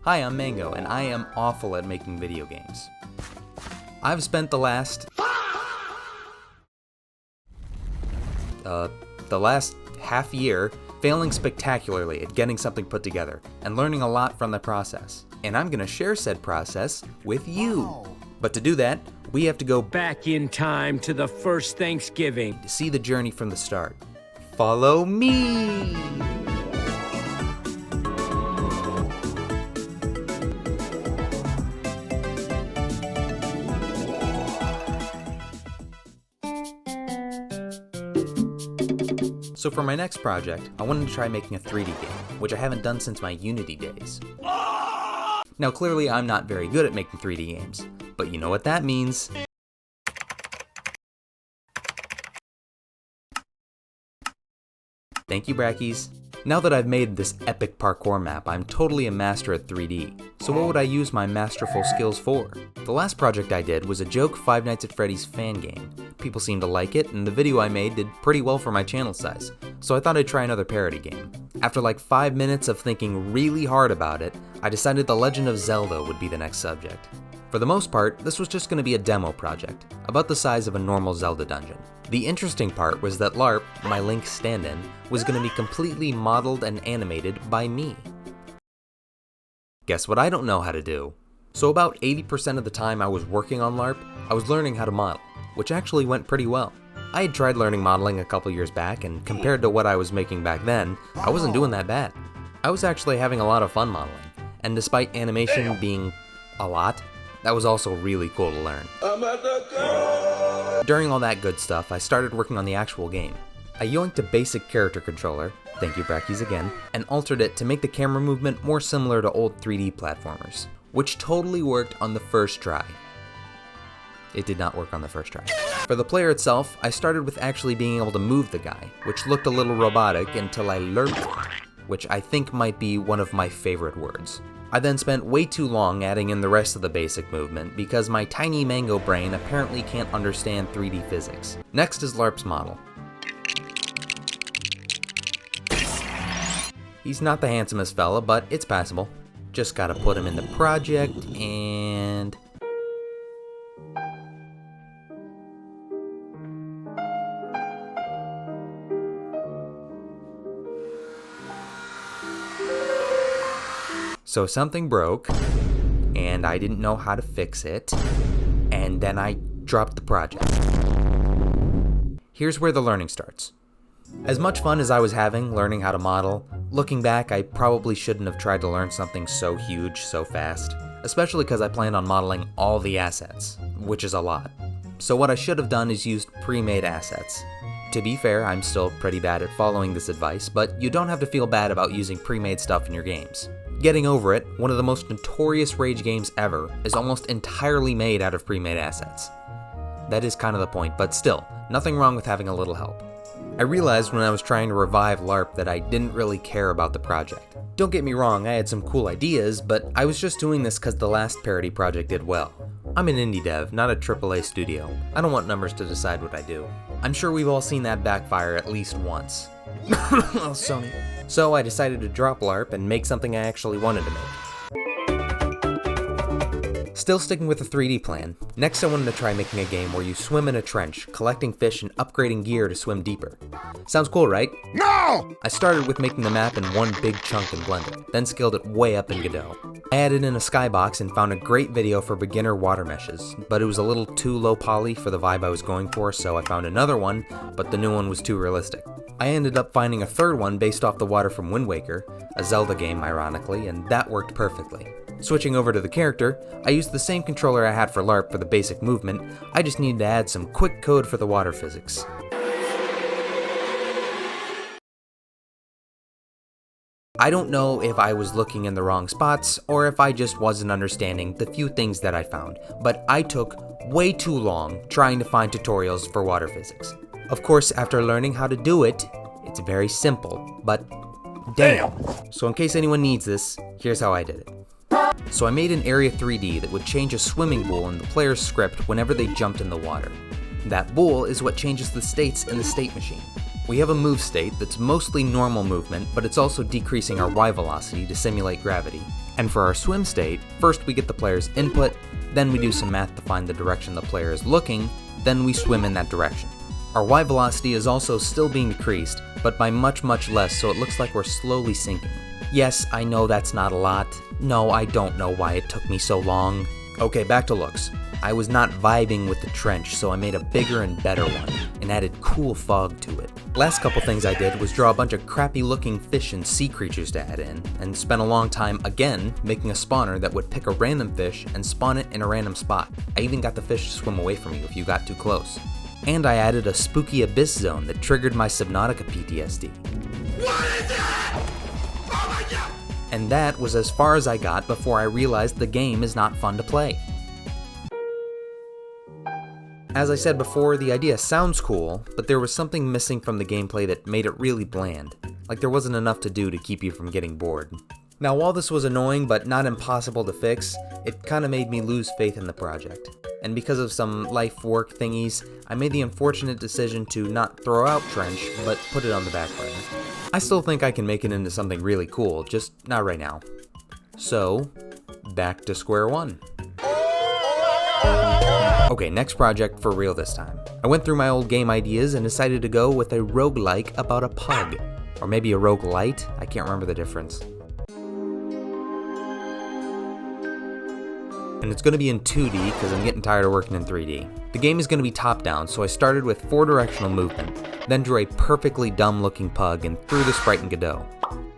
Hi, I'm Mango, and I am awful at making video games. I've spent the last half year failing spectacularly at getting something put together, and learning a lot from the process. And I'm gonna share said process with you. But to do that, we have to go back in time to the first Thanksgiving to see the journey from the start. Follow me! So for my next project, I wanted to try making a 3D game, which I haven't done since my Unity days. Now clearly I'm not very good at making 3D games, but you know what that means. Thank you, Brackies. Now that I've made this epic parkour map, I'm totally a master at 3D. So what would I use my masterful skills for? The last project I did was a joke Five Nights at Freddy's fan game. People seemed to like it, and the video I made did pretty well for my channel size, so I thought I'd try another parody game. After like 5 minutes of thinking really hard about it, I decided The Legend of Zelda would be the next subject. For the most part, this was just going to be a demo project, about the size of a normal Zelda dungeon. The interesting part was that LARP, my Link stand-in, was going to be completely modeled and animated by me. Guess what I don't know how to do? So about 80% of the time I was working on LARP, I was learning how to model, which actually went pretty well. I had tried learning modeling a couple years back, and compared to what I was making back then, I wasn't doing that bad. I was actually having a lot of fun modeling, and despite animation being a lot, that was also really cool to learn. During all that good stuff, I started working on the actual game. I yoinked a basic character controller, thank you Brackies again, and altered it to make the camera movement more similar to old 3D platformers, which totally worked on the first try. It did not work on the first try. For the player itself, I started with actually being able to move the guy, which looked a little robotic until I lerped it, which I think might be one of my favorite words. I then spent way too long adding in the rest of the basic movement because my tiny mango brain apparently can't understand 3D physics. Next is LARP's model. He's not the handsomest fella, but it's passable. Just gotta put him in the project and... So something broke, and I didn't know how to fix it, and then I dropped the project. Here's where the learning starts. As much fun as I was having learning how to model, looking back I probably shouldn't have tried to learn something so huge so fast, especially because I planned on modeling all the assets, which is a lot. So what I should have done is used pre-made assets. To be fair, I'm still pretty bad at following this advice, but you don't have to feel bad about using pre-made stuff in your games. Getting Over It, one of the most notorious rage games ever, is almost entirely made out of pre-made assets. That is kind of the point, but still, nothing wrong with having a little help. I realized when I was trying to revive LARP that I didn't really care about the project. Don't get me wrong, I had some cool ideas, but I was just doing this because the last parody project did well. I'm an indie dev, not a AAA studio. I don't want numbers to decide what I do. I'm sure we've all seen that backfire at least once. Oh, Sony. So I decided to drop LARP and make something I actually wanted to make. Still sticking with the 3D plan, next I wanted to try making a game where you swim in a trench, collecting fish and upgrading gear to swim deeper. Sounds cool, right? No! I started with making the map in one big chunk in Blender, then scaled it way up in Godot. I added in a skybox and found a great video for beginner water meshes, but it was a little too low poly for the vibe I was going for, so I found another one, but the new one was too realistic. I ended up finding a third one based off the water from Wind Waker, a Zelda game ironically, and that worked perfectly. Switching over to the character, I used the same controller I had for LARP for the basic movement, I just needed to add some quick code for the water physics. I don't know if I was looking in the wrong spots, or if I just wasn't understanding the few things that I found, but I took way too long trying to find tutorials for water physics. Of course, after learning how to do it, it's very simple, but damn. So in case anyone needs this, here's how I did it. So I made an area 3D that would change a swimming pool in the player's script whenever they jumped in the water. That bool is what changes the states in the state machine. We have a move state that's mostly normal movement, but it's also decreasing our Y velocity to simulate gravity. And for our swim state, first we get the player's input, then we do some math to find the direction the player is looking, then we swim in that direction. Our Y velocity is also still being decreased, but by much less, so it looks like we're slowly sinking. Yes, I know that's not a lot. No, I don't know why it took me so long. Okay, back to looks. I was not vibing with the trench, so I made a bigger and better one, and added cool fog to it. Last couple things I did was draw a bunch of crappy looking fish and sea creatures to add in, and spent a long time, again, making a spawner that would pick a random fish and spawn it in a random spot. I even got the fish to swim away from you if you got too close. And I added a spooky abyss zone that triggered my Subnautica PTSD. What is that? Oh my god! And that was as far as I got before I realized the game is not fun to play. As I said before, the idea sounds cool, but there was something missing from the gameplay that made it really bland. Like there wasn't enough to do to keep you from getting bored. Now while this was annoying but not impossible to fix, it kinda made me lose faith in the project. And because of some life work thingies, I made the unfortunate decision to not throw out Trench, but put it on the back burner. I still think I can make it into something really cool, just not right now. So, back to square one. Okay, next project for real this time. I went through my old game ideas and decided to go with a roguelike about a pug. Or maybe a roguelite, I can't remember the difference. And it's going to be in 2D because I'm getting tired of working in 3D. The game is going to be top-down, so I started with 4-directional movement, then drew a perfectly dumb-looking pug and threw the sprite in Godot.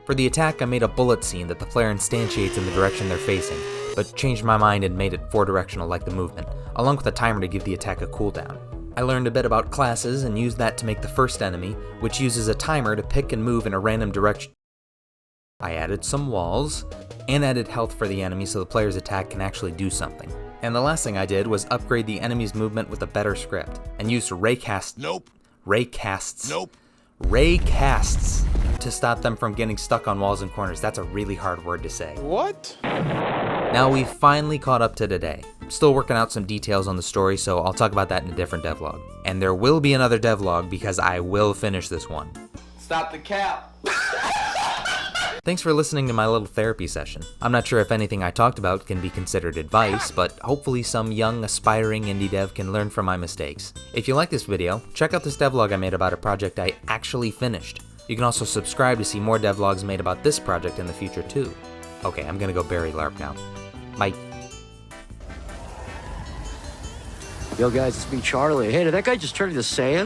For the attack, I made a bullet scene that the player instantiates in the direction they're facing, but changed my mind and made it 4-directional like the movement, along with a timer to give the attack a cooldown. I learned a bit about classes and used that to make the first enemy, which uses a timer to pick and move in a random direction. I added some walls, and added health for the enemy so the player's attack can actually do something. And the last thing I did was upgrade the enemy's movement with a better script, and used raycasts to stop them from getting stuck on walls and corners. That's a really hard word to say. What? Now we've finally caught up to today. I'm still working out some details on the story, so I'll talk about that in a different devlog. And there will be another devlog because I will finish this one. Stop the cap. Thanks for listening to my little therapy session. I'm not sure if anything I talked about can be considered advice, but hopefully some young, aspiring indie dev can learn from my mistakes. If you like this video, check out this devlog I made about a project I actually finished. You can also subscribe to see more devlogs made about this project in the future too. Okay, I'm gonna go bury LARP now. Bye. Yo guys, it's me, Charlie. Hey, did that guy just turn into sand?